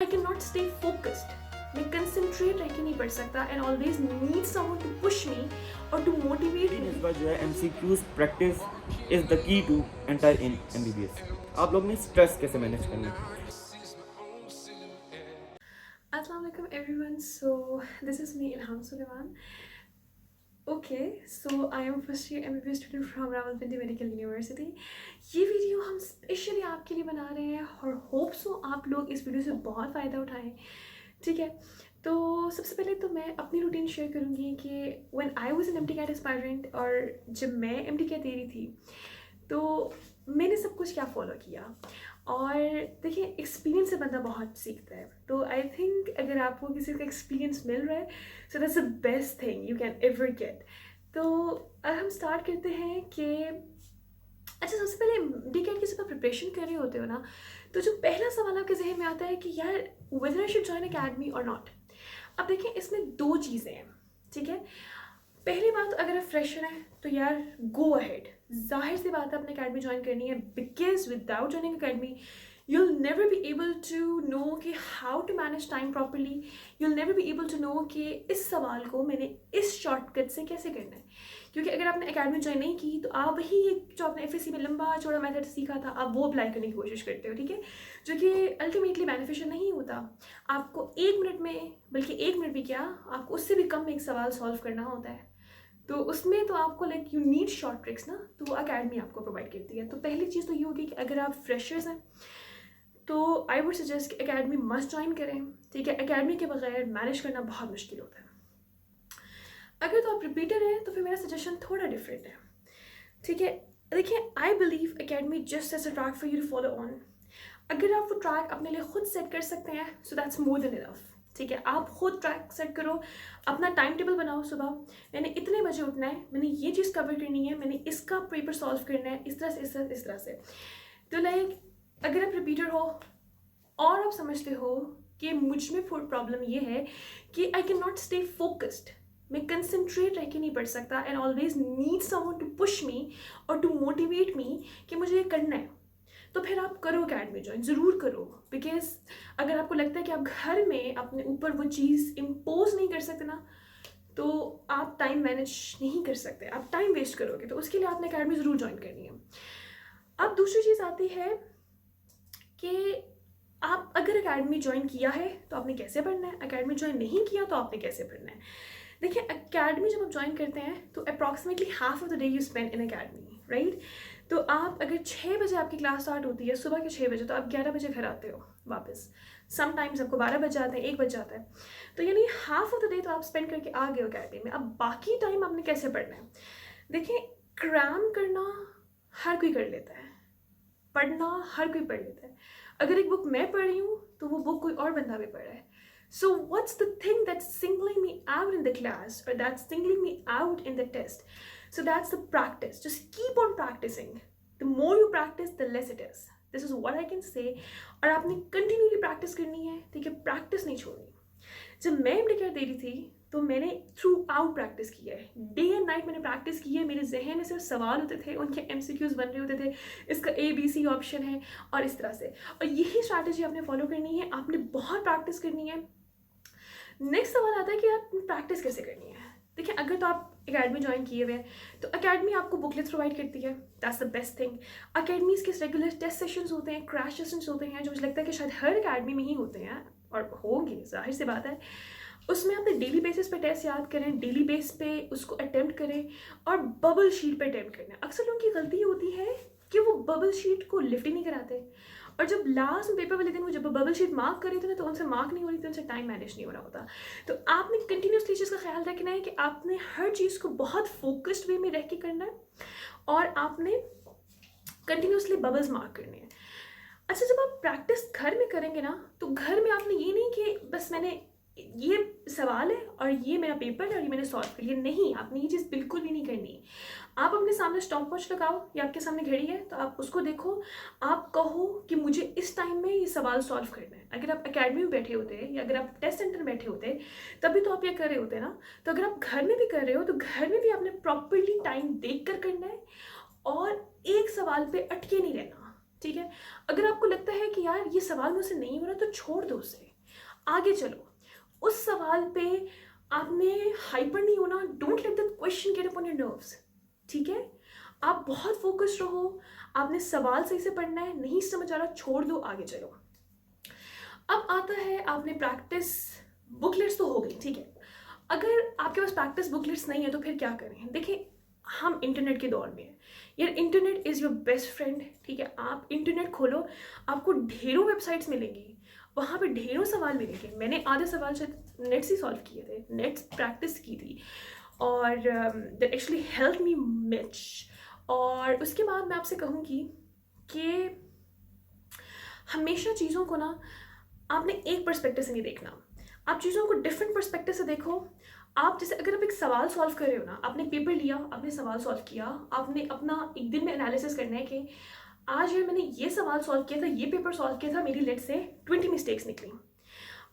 I cannot stay focused. मैं concentrate रह के नहीं पढ़ सकता and always need someone to push me or to motivate me. इस बार जो है MCQs practice is the key to enter in MBBS। आप लोग ने स्ट्रेस कैसे मैनेज करना है? Assalamu alaikum everyone. So this is me Ilham Sulaiman. Okay, so I am a first year MBBS student from Rawalpindi Medical University. ये video हम specially आपके लिए बना रहे हैं और होप सो आप लोग इस वीडियो से बहुत फ़ायदा उठाएं। ठीक है, तो सबसे पहले तो मैं अपनी रूटीन शेयर करूँगी कि when I was an MD CAT aspirant, और जब मैं MD कैट दे रही थी तो मैंने सब कुछ क्या फॉलो किया। और देखिए, एक्सपीरियंस से बंदा बहुत सीखता है, तो आई थिंक अगर आपको किसी का एक्सपीरियंस मिल रहा है so that's the best thing you can ever get. तो अब हम स्टार्ट करते हैं कि अच्छा, सबसे पहले डी कैट की जब आप प्रिपरेशन कर रहे होते हो ना, तो जो पहला सवाल आपके जहन में आता है कि यार whether I should join academy और नॉट। अब देखिए, इसमें दो चीज़ें हैं। ठीक है, पहली बात, अगर आप फ्रेशर हैं तो यार गो अहेड, जाहिर सी बात है आपने अकेडमी ज्वाइन करनी है, because without joining academy you'll never be able to know कि how to manage time properly. you'll never be able to know कि इस सवाल को मैंने इस शॉर्टकट से कैसे करना है, क्योंकि अगर आपने अकेडमी ज्वाइन नहीं की तो आप वही जो आपने FSC में लंबा चौड़ा मेथड सीखा था आप वो अप्लाई करने की कोशिश करते हो। ठीक है, जो कि अल्टीमेटली बेनिफिशियल नहीं होता। आपको 1 मिनट में, बल्कि 1 मिनट भी क्या, आपको उससे भी कम में एक सवाल सॉल्व करना होता है। तो उसमें तो आपको like you need short tricks ना, तो वो अकेडमी आपको प्रोवाइड करती है। तो पहली चीज़ तो ये होगी कि अगर आप फ्रेशर्स हैं तो आई वुड सजेस्ट कि अकेडमी मस्ट ज्वाइन करें। ठीक है, अकेडमी के बगैर मैनेज करना बहुत मुश्किल होता है। अगर तो आप रिपीटर हैं तो फिर मेरा सजेशन थोड़ा डिफरेंट है। ठीक है, देखिए, I believe academy just as a track for you to follow on. अगर आप वो ट्रैक अपने लिए खुद सेट कर सकते हैं so that's more than enough. ठीक है, आप खुद ट्रैक सेट करो, अपना टाइम टेबल बनाओ। सुबह मैंने इतने बजे उठना है, मैंने ये चीज़ कवर करनी है, मैंने इसका पेपर सॉल्व करना है, इस तरह से इस तरह से। तो लाइक अगर आप रिपीटर हो और आप समझते हो कि मुझ में प्रॉब्लम ये है कि I can not stay focused, मैं कंसंट्रेट रह के नहीं पढ़ सकता and always need someone to push me और टू मोटिवेट मी कि मुझे ये करना है, तो फिर आप करो अकेडमी ज्वाइन, ज़रूर करो। बिकॉज अगर आपको लगता है कि आप घर में अपने ऊपर वो चीज़ इम्पोज नहीं कर सकते ना, तो आप टाइम मैनेज नहीं कर सकते, आप टाइम वेस्ट करोगे। तो उसके लिए आपने अकेडमी ज़रूर ज्वाइन करनी है। अब दूसरी चीज़ आती है कि आप अगर अकेडमी ज्वाइन किया है तो आपने कैसे पढ़ना है, अकेडमी ज्वाइन नहीं किया तो आपने कैसे पढ़ना है। देखिए, अकेडमी जब आप ज्वाइन करते हैं तो approximately half of the day you spend in academy, right. तो आप अगर 6 बजे आपकी क्लास स्टार्ट होती है, सुबह के 6 बजे, तो आप 11 बजे घर आते हो वापस। समटाइम्स आपको 12 बज जाते हैं, 1 बज जाता है। तो यानी हाफ ऑफ द डे तो आप स्पेंड करके आ गए हो अकेडमी में। अब बाकी टाइम आपने कैसे पढ़ना है। देखिए, क्रैम करना हर कोई कर लेता है, पढ़ना हर कोई पढ़ लेता है। अगर एक बुक मैं पढ़ रही हूँ तो वो बुक कोई और बंदा भी पढ़ रहा है। So what's the thing that's singling me out in the class or that's singling me out in the test? So that's the practice. Just keep on practicing. The more you practice, the less it is. This is what I can say. और आपने continually practice करनी है। ठीक है, practice नहीं छोड़नी। जब मैं MD दे रही थी तो मैंने थ्रू आउट प्रैक्टिस की है, डे एंड नाइट मैंने प्रैक्टिस की है। मेरे जहन में सिर्फ सवाल होते थे, उनके MCQs बन रहे होते थे, इसका ABC ऑप्शन है और इस तरह से। और यही स्ट्रैटेजी आपने फॉलो करनी है, आपने बहुत प्रैक्टिस करनी है। नेक्स्ट सवाल आता है कि आप प्रैक्टिस कैसे करनी है। देखिए, अगर तो आप अकेडमी ज्वाइन किए हुए हैं तो अकेडमी आपको बुकलेट्स प्रोवाइड करती है, that's the best thing. Academies के रेगुलर टेस्ट सेशंस होते हैं, क्रैश सेशंस होते हैं, जो मुझे लगता है कि शायद हर अकेडमी में ही होते हैं और होंगे, जाहिर सी बात है। उसमें अपने डेली बेसिस पे टेस्ट याद करें, डेली बेस पे उसको अटेम्प्ट करें और बबल शीट पे अटेम्प्ट करें। अक्सर लोगों की गलती होती है कि वो बबल शीट को लिफ्ट ही नहीं कराते, और जब लास्ट में पेपर वाले दिन वो जब बबल शीट मार्क कर रहे थे ना, तो उनसे मार्क नहीं हो रही थी, उनसे टाइम मैनेज नहीं हो रहा होता। तो आपने कंटिन्यूसली चीज़ का ख्याल रखना है कि आपने हर चीज़ को बहुत फोकस्ड वे में रह के करना है और आपने कंटिन्यूसली बबल्स मार्क करने हैं। अच्छा, जब आप प्रैक्टिस घर में करेंगे ना, तो घर में आपने ये नहीं कि बस मैंने ये सवाल है और ये मेरा पेपर है और ये मैंने सॉल्व कर लिया, नहीं, आपने ये चीज़ बिल्कुल भी नहीं करनी। आप अपने सामने स्टॉप वॉच लगाओ या आपके सामने घड़ी है तो आप उसको देखो, आप कहो कि मुझे इस टाइम में ये सवाल सॉल्व करना है। अगर आप अकेडमी में बैठे होते या अगर आप टेस्ट सेंटर में बैठे होते तभी तो आप ये कर रहे होते ना। तो अगर आप घर में भी कर रहे हो तो घर में भी आपने प्रॉपरली टाइम देख कर करना है और एक सवाल पे अटके नहीं रहना। ठीक है, अगर आपको लगता है कि यार ये सवाल मुझसे नहीं हो रहा तो छोड़ दो उसे, आगे चलो। उस सवाल पे आपने हाइपर नहीं होना। Don't let that question get upon your nerves, ठीक है? आप बहुत फोकस्ड रहो, आपने सवाल सही से पढ़ना है, नहीं समझ आ रहा छोड़ दो, आगे चलो। अब आता है, आपने प्रैक्टिस बुकलेट्स तो हो गई, ठीक है। अगर आपके पास प्रैक्टिस बुकलेट्स नहीं है तो फिर क्या करें? देखिए, हम इंटरनेट के दौर में हैं यार, internet is your best friend, ठीक है। आप इंटरनेट खोलो, आपको ढेरों वेबसाइट्स मिलेंगी, वहाँ पे ढेरों सवाल मिलेंगे। मैंने आधे सवाल शायद नेट से सॉल्व किए थे, नेट प्रैक्टिस की थी, और that actually help me much. और उसके बाद मैं आपसे कहूँगी कि हमेशा चीज़ों को ना आपने एक पर्सपेक्टिव से नहीं देखना, आप चीज़ों को डिफरेंट पर्सपेक्टिव से देखो। आप जैसे अगर आप एक सवाल सॉल्व कर रहे हो ना, आपने पेपर लिया, आपने सवाल सॉल्व किया, आपने अपना एक दिन में एनालिसिस करना है कि आज यार मैंने ये सवाल सॉल्व किया था, ये पेपर सॉल्व किया था, मेरी लेट से 20 मिस्टेक्स निकली।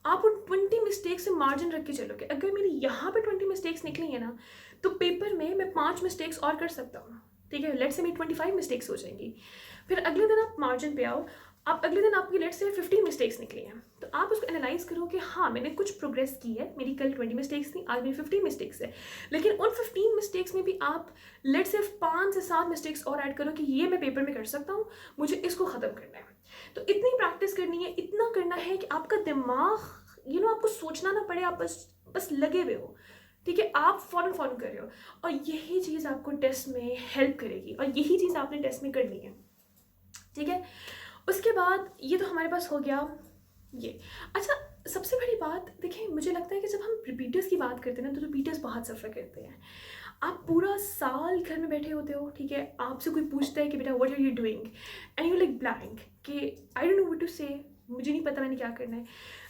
आप उन 20 मिस्टेक्स से मार्जिन रख के चलो कि अगर मेरी यहाँ पे 20 मिस्टेक्स निकली है ना, तो पेपर में मैं 5 मिस्टेक्स और कर सकता हूँ, ठीक है। लेट से मेरी 25 मिस्टेक्स हो जाएंगी। फिर अगले दिन आप मार्जिन पे आओ, आप अगले दिन आपकी लेट से 15 मिस्टेक्स निकली हैं, तो आप उसको एनालाइज करो कि हाँ मैंने कुछ प्रोग्रेस की है, मेरी कल 20 मिस्टेक्स थी, आज मेरी 15 मिस्टेक्स है। लेकिन उन 15 मिस्टेक्स में भी आप लेट से 5 से 7 मिस्टेक्स और ऐड करो कि ये मैं पेपर में कर सकता हूँ, मुझे इसको ख़त्म करना है। तो इतनी प्रैक्टिस करनी है, इतना करना है कि आपका दिमाग आपको सोचना ना पड़े, आप बस लगे हुए हो, ठीक है। आप फॉरन कर रहे हो, और यही चीज़ आपको टेस्ट में हेल्प करेगी, और यही चीज़ आपने टेस्ट में करनी है, ठीक है। उसके बाद ये तो हमारे पास हो गया ये। अच्छा, सबसे बड़ी बात देखिए, मुझे लगता है कि जब हम रिपीटर्स की बात करते हैं ना, तो रिपीटर्स बहुत सफ़र करते हैं। आप पूरा साल घर में बैठे होते हो, ठीक है, आपसे कोई पूछता है कि बेटा what are you doing, and you like blank कि I don't know what to say, मुझे नहीं पता मैंने क्या करना है।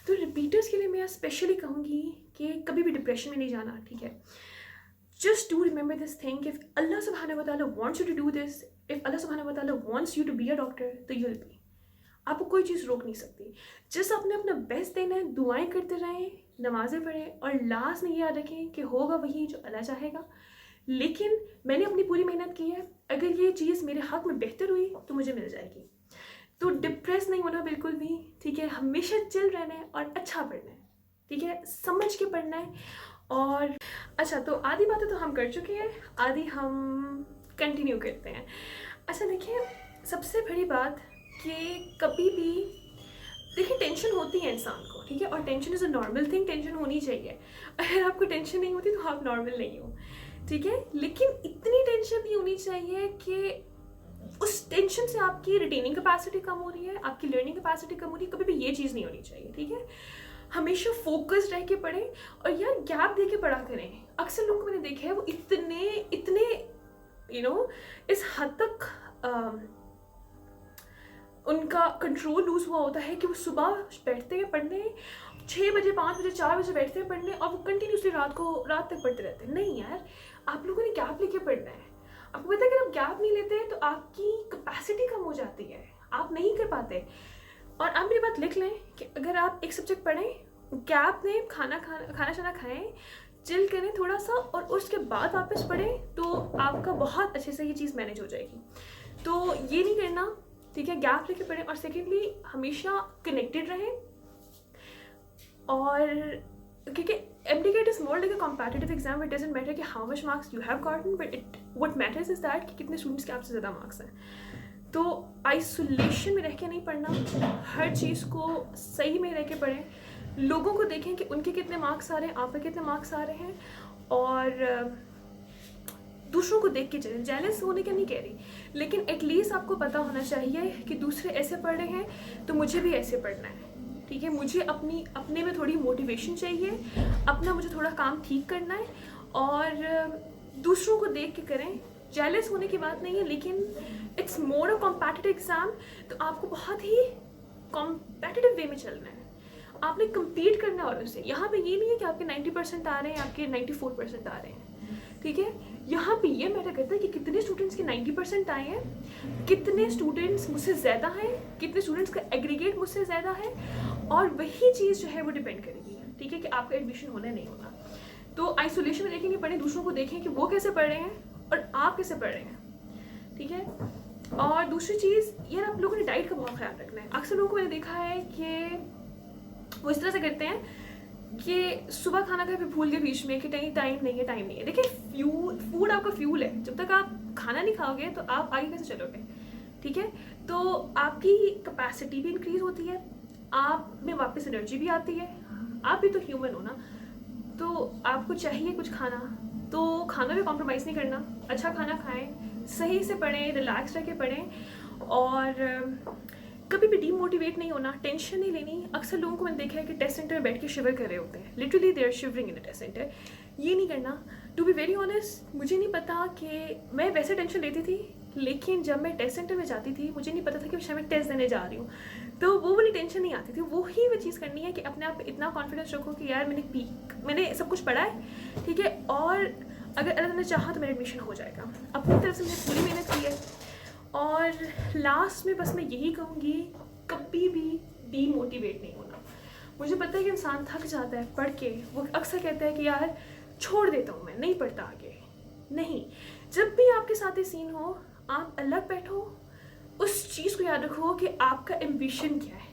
तो रिपीटर्स के लिए मैं स्पेशली कहूँगी कि कभी भी डिप्रेशन में नहीं जाना, ठीक है। Just do remember this thing, if Allah subhanahu wa ta'ala wants you to do this, if Allah subhanahu wa ta'ala wants you to be a doctor, तो you'll be। आपको कोई चीज़ रोक नहीं सकती। जिस आपने अपना बेस्ट देना है, दुआएं करते रहें, नमाज़ें पढ़ें, और लास्ट में ये याद रखें कि होगा वही जो अल्लाह चाहेगा। लेकिन मैंने अपनी पूरी मेहनत की है, अगर ये चीज़ मेरे हक़ में बेहतर हुई तो मुझे मिल जाएगी। तो डिप्रेस नहीं होना बिल्कुल भी, ठीक है। हमेशा चिल रहना है और अच्छा पढ़ना है, ठीक है, समझ के पढ़ना है। और अच्छा, तो आधी बातें तो हम कर चुके हैं, आधी हम कंटिन्यू करते हैं। अच्छा देखिए, सबसे बड़ी बात कि कभी भी देखिए टेंशन होती है इंसान को, ठीक है, और tension is a normal thing, tension होनी चाहिए। अगर आपको टेंशन नहीं होती तो आप नॉर्मल नहीं हो, ठीक है। लेकिन इतनी टेंशन नहीं होनी चाहिए कि उस टेंशन से आपकी रिटेनिंग कैपेसिटी कम हो रही है, आपकी लर्निंग कैपेसिटी कम हो रही है। कभी भी ये चीज़ नहीं होनी चाहिए, ठीक है। हमेशा फोकस्ड रह के पढ़ें, और यार गैप दे के पढ़ा करें। अक्सर लोगों को मैंने देखा है वो इतने इस हद तक उनका कंट्रोल लूज हुआ होता है कि वो सुबह बैठते हैं पढ़ने, 6 बजे 5 बजे 4 बजे बैठते हैं पढ़ने, और वो कंटिन्यूसली रात तक पढ़ते रहते हैं। नहीं यार, आप लोगों ने गैप लेके पढ़ना है। आपको पता है कि आप गैप नहीं लेते तो आपकी कैपेसिटी कम हो जाती है, आप नहीं कर पाते। और आप मेरी बात लिख लें कि अगर आप एक सब्जेक्ट पढ़ें, गैप में खाना शाना खाएं, चिल करें थोड़ा सा, और उसके बाद वापस पढ़ें, तो आपका बहुत अच्छे से ये चीज़ मैनेज हो जाएगी। तो ये नहीं करना, ठीक है, गैप लेके पढ़ें। और सेकेंडली, हमेशा कनेक्टेड रहें, और क्योंकि MDCAT is more like a competitive exam, it doesn't matter कि how much marks you have gotten, but what matters is that कि कितने स्टूडेंट्स के आपसे ज़्यादा मार्क्स हैं। तो आइसोलेशन में रह के नहीं पढ़ना, हर चीज़ को सही में रह के पढ़ें। लोगों को देखें कि उनके कितने मार्क्स आ रहे हैं, आपके कितने मार्क्स आ रहे हैं, और दूसरों को देख के चलें। जेलस होने का नहीं कह रही, लेकिन एटलीस्ट आपको पता होना चाहिए कि दूसरे ऐसे पढ़ रहे हैं तो मुझे भी ऐसे पढ़ना है, ठीक है। मुझे अपने में थोड़ी मोटिवेशन चाहिए, अपना मुझे थोड़ा काम ठीक करना है, और दूसरों को देख के करें। जेलस होने की बात नहीं है, लेकिन it's more a competitive exam, तो आपको बहुत ही कॉम्पिटिटिव वे में चलना है, आपने कम्पीट करना है औरों से। यहाँ पे ये नहीं है कि आपके 90% आ रहे हैं, आपके 94% आ रहे हैं, ठीक है। यहाँ पे ये मैटर करता है कि कितने स्टूडेंट्स के 90% आए हैं, कितने स्टूडेंट्स मुझसे ज़्यादा हैं, कितने स्टूडेंट्स का एग्रीगेट मुझसे ज़्यादा है, और वही चीज़ जो है वो डिपेंड करेगी, ठीक है, कि आपका एडमिशन होना नहीं होना। तो आइसोलेशन में देखें नहीं पढ़ें, दूसरों को देखें कि वो कैसे पढ़ रहे हैं और आप कैसे पढ़ रहे हैं, ठीक है। और दूसरी चीज़, यार आप लोगों ने डाइट का बहुत ख्याल रखना है। अक्सर लोगों को मैंने देखा है कि वो इस तरह से करते हैं कि सुबह खाना खाए फिर भूल गए बीच में कि नहीं टाइम नहीं है, टाइम नहीं है। देखिए फूड आपका फ्यूल है, जब तक आप खाना नहीं खाओगे तो आप आगे कैसे चलोगे, ठीक है। तो आपकी कैपेसिटी भी इंक्रीज होती है, आप में वापस एनर्जी भी आती है, आप भी तो ह्यूमन हो ना, तो आपको चाहिए कुछ खाना, तो खाना भी कॉम्प्रोमाइज़ नहीं करना, अच्छा खाना खाएं, सही से पढ़ें, रिलैक्स रह के पढ़ें और कभी भी डीमोटिवेट नहीं होना, टेंशन नहीं लेनी। अक्सर लोगों को मैंने देखा है कि टेस्ट सेंटर में बैठ के शिवर कर रहे होते हैं, literally they are shivering in the test centre. ये नहीं करना। टू बी वेरी ऑनेस्ट, मुझे नहीं पता कि मैं वैसे टेंशन लेती थी, लेकिन जब मैं टेस्ट सेंटर में जाती थी मुझे नहीं पता था कि शायद मैं टेस्ट देने जा रही हूँ, तो वो वाली टेंशन नहीं आती थी। वही वो चीज़ करनी है कि अपने आप पे इतना कॉन्फिडेंस रखो कि यार मैंने सब कुछ पढ़ा है, ठीक है, और अगर अल्लाह ने चाहा तो मेरा एडमिशन हो जाएगा। अपनी तरफ से मैंने पूरी मेहनत की है। और लास्ट में बस मैं यही कहूँगी, कभी भी डीमोटिवेट नहीं होना। मुझे पता है कि इंसान थक जाता है पढ़ के, वो अक्सर कहता है कि यार छोड़ देता हूँ, मैं नहीं पढ़ता आगे। नहीं, जब भी आपके साथ ये सीन हो, आप अलग बैठो, उस चीज़ को याद रखो कि आपका एम्बिशन क्या है,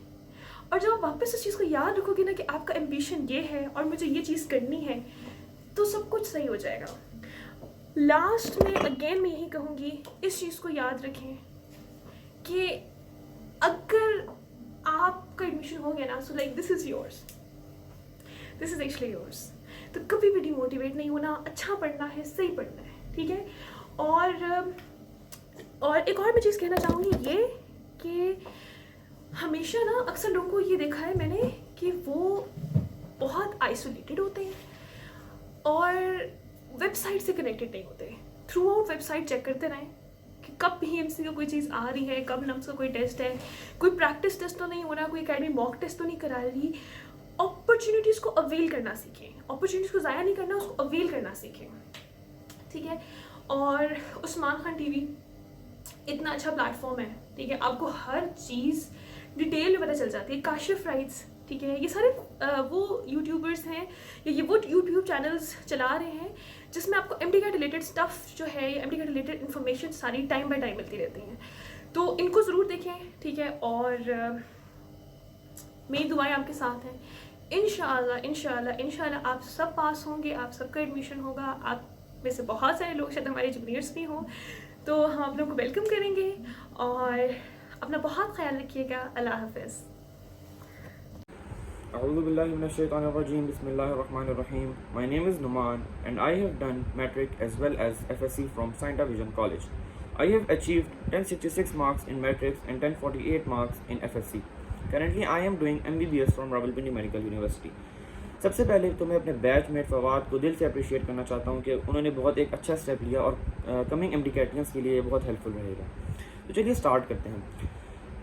और जब आप वापस उस चीज़ को याद रखोगे ना कि आपका एम्बिशन ये है और मुझे ये चीज़ करनी है, तो सब कुछ सही हो जाएगा। लास्ट में अगेन मैं यही कहूँगी, इस चीज़ को याद रखें कि अगर आपका एडमिशन हो गया ना, so like this is yours, this is actually yours. तो कभी भी डिमोटिवेट नहीं होना, अच्छा पढ़ना है, सही पढ़ना है, ठीक है। और एक और मैं चीज़ कहना चाहूँगी ये कि हमेशा ना अक्सर लोगों को ये देखा है मैंने कि वो बहुत आइसोलेटेड होते हैं और वेबसाइट से कनेक्टेड नहीं होते। थ्रू आउट वेबसाइट चेक करते रहें कि कब PMC का कोई चीज़ आ रही है, कब नम्स का कोई टेस्ट है, कोई प्रैक्टिस टेस्ट तो नहीं हो रहा, कोई एकेडमी मॉक टेस्ट तो नहीं करा रही। अपॉर्चुनिटीज़ को अवेल करना सीखें, अपॉर्चुनिटीज़ को ज़ाया नहीं करना, उसको अवेल करना सीखें, ठीक है। और उस्मान खान TV इतना अच्छा प्लेटफॉर्म है, ठीक है, आपको हर चीज़ डिटेल में पता चल जाती है। काशिफ राइट्स, ठीक है, ये सारे वो यूट्यूबर्स हैं या ये वो यूट्यूब चैनल्स चला रहे हैं जिसमें आपको MD का रिलेटेड स्टफ़ जो है, MD का रिलेटेड इन्फॉर्मेशन सारी टाइम बाय टाइम मिलती रहती हैं, तो इनको ज़रूर देखें, ठीक है। और मेरी दुआएं आपके साथ हैं। इंशाअल्लाह इंशाअल्लाह इंशाअल्लाह आप सब पास होंगे, आप सबका एडमिशन होगा। आप में से बहुत सारे लोग शायद हमारे जूनियर्स भी हों, तो हम आप लोगों को वेलकम करेंगे और अपना बहुत ख्याल रखिएगा। अल्लाह हाफ़िज़। Bismillahirrahmanirrahim. My name is Numan and I have done Matric as well as FSC from Saint Vision College. I have achieved 1066 marks in Matrix and 1048 marks in FSC. Currently I am doing MBBS from Rawalpindi Medical University. सबसे पहले तो मैं अपने batchmate Fawad को दिल से appreciate करना चाहता हूँ कि उन्होंने बहुत एक अच्छा स्टेप लिया और कमिंग MD कैटेगरीज के लिए बहुत हेल्पफुल रहेगा। तो चलिए स्टार्ट करते हैं।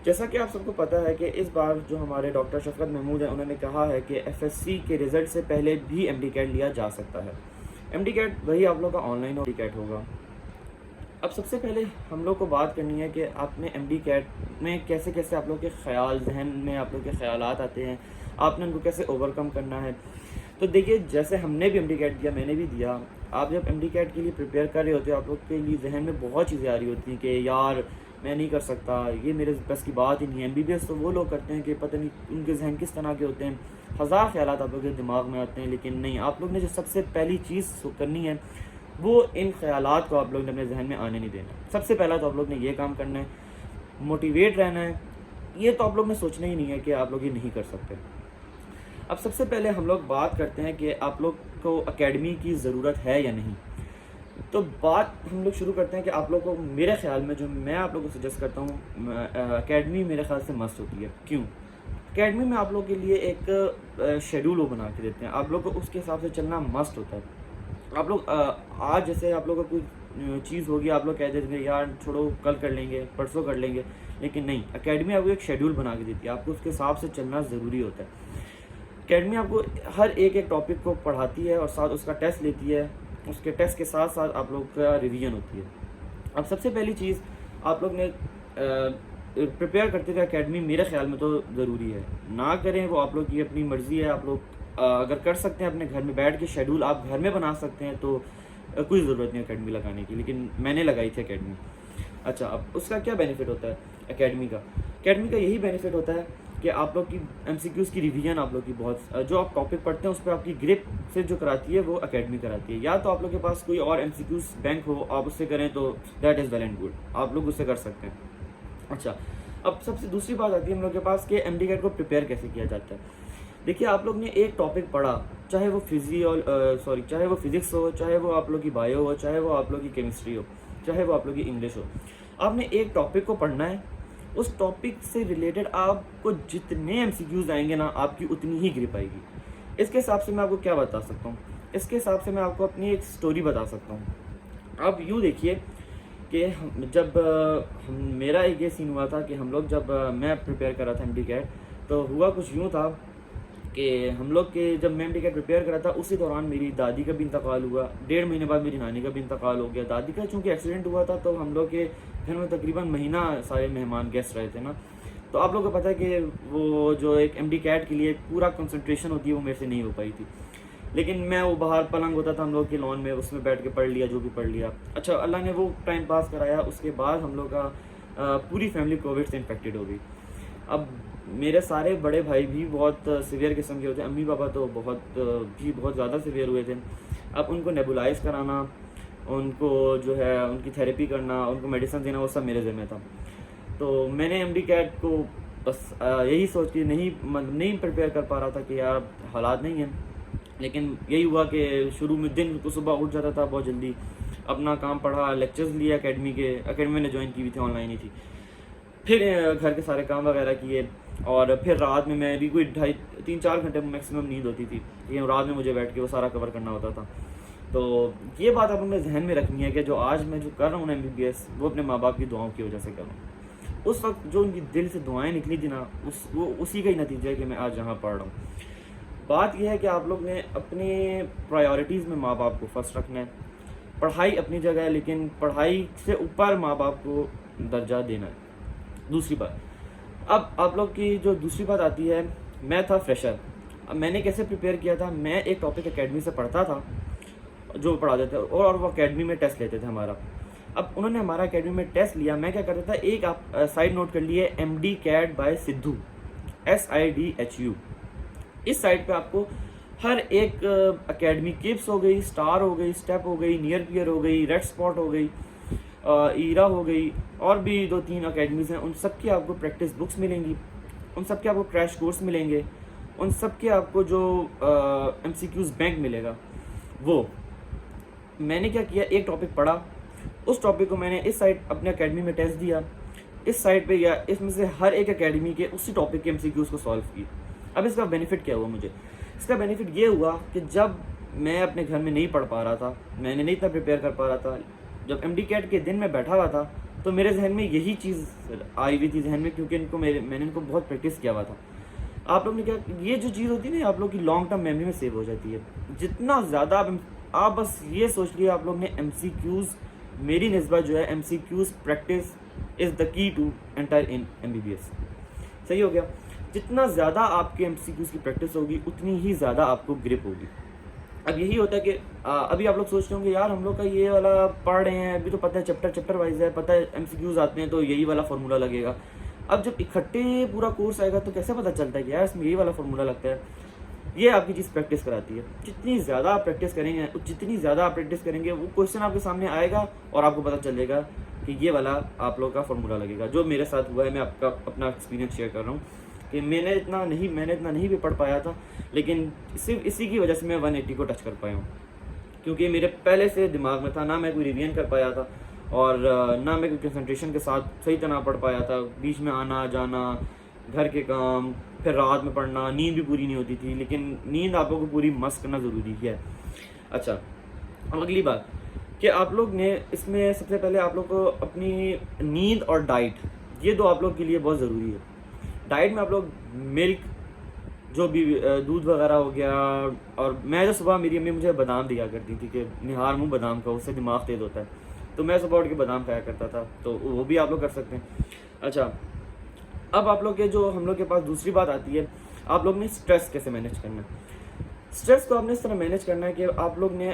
जैसा कि आप सबको पता है कि इस बार जो हमारे डॉक्टर शफकत महमूद हैं, उन्होंने कहा है कि FSC के रिज़ल्ट से पहले भी MD कैट लिया जा सकता है। MD कैट वही आप लोग का ऑनलाइन MD कैट होगा। अब सबसे पहले हम लोग को बात करनी है कि आपने MD कैट में कैसे कैसे आप लोग के ख्याल, जहन में आप लोग के ख्यालात आते हैं, आपने उनको कैसे ओवरकम करना है। तो देखिए, जैसे हमने भी MD कैट दिया, मैंने भी दिया। आप जब MD कैट के लिए प्रिपेयर कर रहे होते हो, आप लोग के लिए जहन में बहुत चीज़ें आ रही होती हैं कि यार मैं नहीं कर सकता, ये मेरे बस की बात ही नहीं है। MBBS तो वो लोग करते हैं कि पता नहीं उनके जहन किस तरह के होते हैं, हज़ार ख्यालात आप लोग के दिमाग में आते हैं। लेकिन नहीं, आप लोग ने जो सबसे पहली चीज़ करनी है वो इन ख्यालात को आप लोग ने अपने जहन में आने नहीं देना। सबसे पहला तो आप लोग ने ये काम करना है, मोटिवेट रहना है। ये तो आप लोग ने सोचना ही नहीं है कि आप लोग ये नहीं कर सकते। अब सबसे पहले हम लोग बात करते हैं कि आप लोग को एकेडमी की ज़रूरत है या नहीं। तो बात हम लोग शुरू करते हैं कि आप लोग को, मेरे ख्याल में जो मैं आप लोगों को सजेस्ट करता हूँ, एकेडमी मेरे ख्याल से मस्त होती है। क्यों? एकेडमी में आप लोग के लिए एक शेड्यूल वो बना के देते हैं, आप लोग को उसके हिसाब से चलना मस्ट होता है। आप लोग आज जैसे आप लोग को कोई चीज़ होगी, आप लोग कह देंगे यार छोड़ो कल कर लेंगे, परसों कर लेंगे, लेकिन नहीं, एकेडमी आपको एक शेड्यूल बना के देती है, आपको उसके हिसाब से चलना ज़रूरी होता है। एकेडमी आपको हर एक टॉपिक को पढ़ाती है और साथ उसका टेस्ट लेती है, उसके टेस्ट के साथ साथ आप लोग का रिवीजन होती है। अब सबसे पहली चीज़ आप लोग ने प्रिपेयर करते थे एकेडमी, मेरे ख्याल में तो ज़रूरी है। ना करें वो आप लोग की अपनी मर्ज़ी है। आप लोग अगर कर सकते हैं अपने घर में बैठ के शेड्यूल आप घर में बना सकते हैं तो कोई ज़रूरत नहीं एकेडमी लगाने की, लेकिन मैंने लगाई थी एकेडमी। अच्छा, अब उसका क्या बेनिफिट होता है एकेडमी का? एकेडमी का यही बेनिफिट होता है कि आप लोग की एमसीक्यूज़ की रिवीजन आप लोग की बहुत जो आप टॉपिक पढ़ते हैं उस पर आपकी ग्रिप से जो कराती है वो एकेडमी कराती है। या तो आप लोग के पास कोई और एमसीक्यूज़ बैंक हो, आप उससे करें तो that is well and good, आप लोग उससे कर सकते हैं। अच्छा, अब सबसे दूसरी बात आती है हम लोग के पास कि एमडी कैट को प्रिपेयर कैसे किया जाता है। देखिए, आप लोग ने एक टॉपिक पढ़ा, चाहे वो चाहे वो फिजिक्स हो, चाहे वो आप लोग की बायो हो, चाहे वो आप लोग की केमिस्ट्री हो, चाहे वो आप लोग की इंग्लिश हो। आपने एक टॉपिक को पढ़ना है, उस टॉपिक से रिलेटेड आपको जितने एमसीक्यूज़ आएंगे ना, आपकी उतनी ही ग्रिप आएगी। इसके हिसाब से मैं आपको क्या बता सकता हूँ, इसके हिसाब से मैं आपको अपनी एक स्टोरी बता सकता हूँ। आप यूँ देखिए कि मेरा एक ये सीन हुआ था कि हम लोग मैं प्रिपेयर कर रहा था एमडी कैट, तो हुआ कुछ यूँ था कि हम लोग के जब मैं एमडी कैट प्रिपेयर कर रहा था उसी दौरान मेरी दादी का भी इंतकाल हुआ। 1.5 महीने बाद मेरी नानी का भी इंतकाल हो गया। दादी का चूँकि एक्सीडेंट हुआ था तो हम लोग के घर में तकरीबन महीना सारे मेहमान गेस्ट रहे थे ना, तो आप लोगों को पता है कि वो जो एक एमडी कैट के लिए पूरा कंसंट्रेशन होती है वो मेरे से नहीं हो पाई थी। लेकिन मैं वो बाहर पलंग होता था हम लोग के लॉन में, उसमें बैठ के पढ़ लिया जो भी पढ़ लिया। अच्छा, अल्लाह ने वो टाइम पास कराया। उसके बाद हम लोग का पूरी फैमिली कोविड से इन्फेक्टेड हो गई। अब मेरे सारे बड़े भाई भी बहुत सीवियर किस्म के होते हैं, अम्मी पापा तो बहुत ज़्यादा सीवियर हुए थे। अब उनको नेबुलाइज कराना, उनको जो है उनकी थेरेपी करना, उनको मेडिसिन देना, वो सब मेरे ज़िम्मे था। तो मैंने एमडी कैट को बस यही सोच के नहीं प्रिपेयर कर पा रहा था कि यार हालात नहीं हैं। लेकिन यही हुआ कि शुरू में दिन को सुबह उठ जाता था बहुत जल्दी, अपना काम पढ़ा, लेक्चर्स लिए एकेडमी मैंने ज्वाइन की हुई थी, ऑनलाइन ही थी। फिर घर के सारे काम वगैरह किए और फिर रात में मेरी कोई 3-4 घंटे मैक्सिमम नींद होती थी, लेकिन रात में मुझे बैठ के वो सारा कवर करना होता था। तो ये बात आप हमें जहन में रखनी है कि जो आज मैं जो कर रहा हूँ एमबीबीएस, वो अपने माँ बाप की दुआओं की वजह से कर रहा हूँ। उस वक्त जो उनकी दिल से दुआएं निकली थी ना, उसी का ही नतीजा है कि मैं आज यहाँ पढ़ रहा हूँ। बात यह है कि आप लोग ने अपने प्रायोरिटीज़ में माँ बाप को फर्स्ट रखना है। पढ़ाई अपनी जगह है, लेकिन पढ़ाई से ऊपर माँ बाप को दर्जा देना है। दूसरी बात, अब आप लोग की जो दूसरी बात आती है, मैं था फ्रेशर। अब मैंने कैसे प्रिपेयर किया था, मैं एक टॉपिक एकेडमी से पढ़ता था जो पढ़ाते थे, और वो एकेडमी में टेस्ट लेते थे हमारा। अब उन्होंने हमारा एकेडमी में टेस्ट लिया, मैं क्या करता था, एक आप साइड नोट कर लिए, MD CAT by Sidhu, SIDHU। इस साइट पे आपको हर एक एकेडमी, किप्स हो गई, स्टार हो गई, स्टेप हो गई, नियर पियर हो गई, रेड स्पॉट हो गई, ईरा हो गई, और भी 2-3 अकेडमीज़ हैं, उन सब की आपको प्रैक्टिस बुक्स मिलेंगी, उन सब के आपको क्रैश कोर्स मिलेंगे, उन सब के आपको जो MCQs बैंक मिलेगा। वो मैंने क्या किया, एक टॉपिक पढ़ा, उस टॉपिक को मैंने इस साइड अपने एकेडमी में टेस्ट दिया, इस साइड पे या इसमें से हर एक एकेडमी के उसी टॉपिक के MCQs को सॉल्व किए। अब इसका बेनिफिट क्या हुआ मुझे, इसका बेनिफिट ये हुआ कि जब मैं अपने घर में नहीं पढ़ पा रहा था, मैंने नहीं इतना प्रिपेयर कर पा रहा था, जब एमडी कैट के दिन में बैठा हुआ था, तो मेरे जहन में यही चीज़ आई हुई थी जहन में, क्योंकि मैंने इनको बहुत प्रैक्टिस किया हुआ था। आप लोग ने क्या, ये जो चीज़ होती है ना, आप लोग की लॉन्ग टर्म मेमोरी में सेव हो जाती है। जितना ज़्यादा आप बस ये सोच लिया आप लोग ने MCQs, मेरी निस्बत जो है MCQs practice is the key to enter in MBBS। सही हो गया। जितना ज़्यादा आपके MCQs की प्रैक्टिस होगी, उतनी ही ज़्यादा आपको ग्रिप होगी। अब यही होता है कि अभी आप लोग सोच रहे होंगे, यार हम लोग का ये वाला पढ़ रहे हैं, अभी तो पता है चैप्टर वाइज है, पता है MCQs आते हैं तो यही वाला फार्मूला लगेगा। अब जब इकट्ठे पूरा कोर्स आएगा तो कैसे पता चलता है कि यार इसमें यही वाला फार्मूला लगता है। ये आपकी चीज़ प्रैक्टिस कराती है। जितनी ज़्यादा आप प्रैक्टिस करेंगे वो क्वेश्चन आपके सामने आएगा और आपको पता चलेगा कि ये वाला आप लोग का फार्मूला लगेगा। जो मेरे साथ हुआ है, मैं आपका अपना एक्सपीरियंस शेयर कर रहा हूँ कि मैंने इतना नहीं भी पढ़ पाया था, लेकिन सिर्फ इसी की वजह से मैं 180 को टच कर पाया हूँ, क्योंकि मेरे पहले से दिमाग में था, ना मैं कोई रिवीजन कर पाया था और ना मैं कोई कंसंट्रेशन के साथ सही तरह पढ़ पाया था। बीच में आना जाना, घर के काम, फिर रात में पढ़ना, नींद भी पूरी नहीं होती थी, लेकिन नींद आप लोगों को पूरी मस्त करना ज़रूरी है। अच्छा, अब अगली बात कि आप लोग ने इसमें सबसे पहले आप लोग को अपनी नींद और डाइट, ये दो आप लोग के लिए बहुत ज़रूरी है। डाइट में आप लोग मिल्क, जो भी दूध वगैरह हो गया, और मैं जो सुबह मेरी अम्मी मुझे बादाम दिया करती थी कि निहार मुँह बादाम का, उससे दिमाग तेज़ होता है, तो मैं सुबह उठ के बादाम खाया करता था, तो वो भी आप लोग कर सकते हैं। अच्छा, अब आप लोग के जो हम लोग के पास दूसरी बात आती है, आप लोग ने स्ट्रेस कैसे मैनेज करना है। स्ट्रेस को आपने इस तरह मैनेज करना है कि आप लोग ने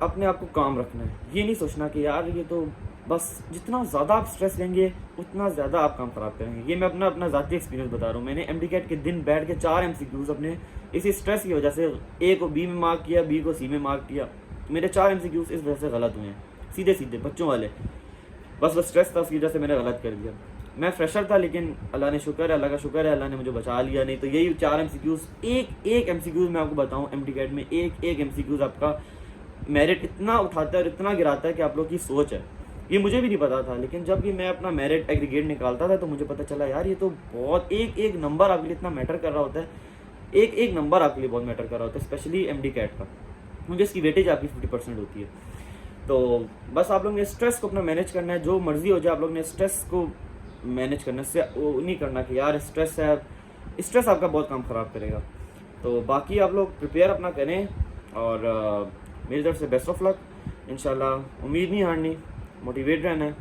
अपने आप को काम रखना है। ये नहीं सोचना कि यार ये तो बस जितना ज़्यादा आप स्ट्रेस लेंगे उतना ज़्यादा आप काम ख़राब करेंगे। ये मैं अपना ज़ाती एक्सपीरियंस बता रहा हूँ। मैंने MD-CAT के दिन बैठ के 4 MCQs अपने इसी स्ट्रेस की वजह से, ए को बी में मार्क किया, बी को सी में मार्क किया। मेरे 4 MCQs इस वजह से गलत हुए हैं, सीधे सीधे बच्चों वाले। बस वो स्ट्रेस था, उसकी वजह से मैंने गलत कर दिया। मैं फ्रेशर था, लेकिन अल्लाह ने शुक्र है, अल्लाह का शुक्र है, अल्लाह ने मुझे बचा लिया। नहीं तो यही 4 MCQs, एक MCQs मैं आपको बताऊँ MD-CAT में एक MCQs आपका मेरिट इतना उठाता है और इतना गिराता है कि आप लोग की सोच है। ये मुझे भी नहीं पता था, लेकिन जब ये मैं अपना मेरिट एग्रीगेट निकालता था तो मुझे पता चला यार ये तो बहुत एक नंबर आपके लिए इतना मैटर कर रहा होता है। एक नंबर आपके लिए बहुत मैटर कर रहा होता है, स्पेशली MD-CAT का, क्योंकि इसकी वेटेज आपकी 50% होती है। तो बस आप लोग ने स्ट्रेस को अपना मैनेज करना है, जो मर्जी हो जाए आप लोग ने स्ट्रेस को मैनेज करना से वो नहीं करना कि यार स्ट्रेस है, स्ट्रेस आपका बहुत काम ख़राब करेगा। तो बाकी आप लोग प्रिपेयर अपना करें और मेरी तरफ से बेस्ट ऑफ लक। इंशाल्लाह उम्मीद नहीं हारनी, मोटिवेट रहना है।